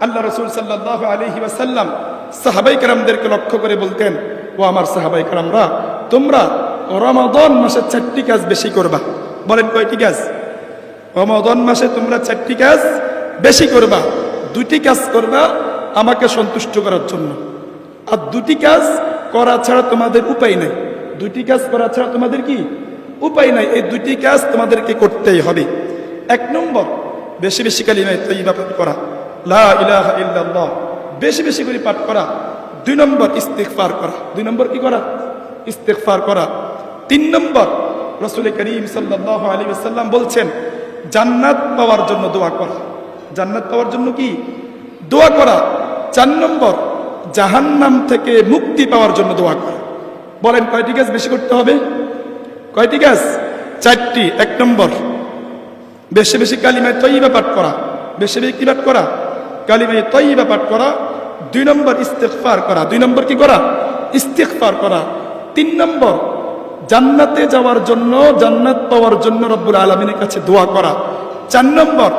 আল্লাহ রাসূল সাল্লাল্লাহু আলাইহি ওয়াসাল্লাম সাহাবায়ে কেরামদেরকে লক্ষ্য করে বলতেন, ও আমার সাহাবায়ে কেরামরা, তোমরা রমাদান মাসে 4টি কাজ বেশি করবা। বলেন কয়টি কাজ? রমাদান মাসে তোমরা 4টি কাজ বেশি করবা। 2টি কাজ করবা আমাকে সন্তুষ্ট করার জন্য, আর 2টি কাজ করা ছাড়া তোমাদের উপায় নাই। 2টি কাজ করা ছাড়া তোমাদের কি উপায় নাই? এই 2টি কাজ তোমাদেরকে করতেই হবে। 1 নম্বর, বেশি বেশি কালিমা তাইয়্যিবা পাঠ করা, লা ইলাহা ইল্লাল্লাহ বেশি বেশি করে পাঠ করা। 2 নম্বর, ইস্তিগফার করা। 2 নম্বর কি করা? ইস্তিগফার করা। 3 নম্বর, রাসূল করিম সাল্লাল্লাহু আলাইহি ওয়াসাল্লাম বলছেন, জান্নাত পাওয়ার জন্য দোয়া করা। জান্নাত পাওয়ার জন্য কি? দোয়া করা। 4 নম্বর, জাহান্নাম থেকে মুক্তি পাওয়ার জন্য দোয়া করা। বলেন কয়টি কাজ বেশি করতে হবে? কয়টি কাজ? 4টি। 1 নম্বর, বেশি বেশি কালিমা তাইয়্যিবা পাঠ করা। বেশি বেশি কি পাঠ করা? কালিমা তাইয়্যিবা পাঠ করা। 2 নম্বর, ইস্তিগফার করা। 2 নম্বর কি করা? ইস্তিগফার করা। 3 নম্বর, জান্নাতে যাওয়ার জন্য, জান্নাত পাওয়ার জন্য রব্বুল আলামিনের কাছে দোয়া করা। 4 নম্বর,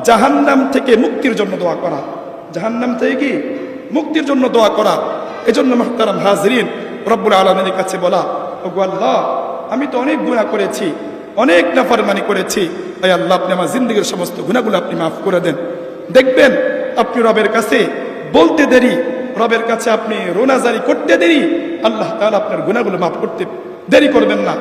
জাহান্নাম থেকে মুক্তির জন্য দোয়া করা। জাহান্নাম থেকে কি? মুক্তির জন্য দোয়া করা। এজন্য মুহতারাম হাজরিন, রব্বুল আলামিনের কাছে বলা, ওগো আল্লাহ, আমি তো অনেক গুনাহ করেছি, অনেক নাফরমানি করেছি, আয় আল্লাহ আপনি আমার জিন্দেগীর সমস্ত গুনাহগুলো আপনি মাফ করে দেন। দেখবেন আপনি রবের কাছে বলতে দেরি, রবের কাছে আপনি রোনাজারি করতে দেরি, আল্লাহ তাআলা আপনার গুনাহগুলো মাফ করতে দেরি করবেন না।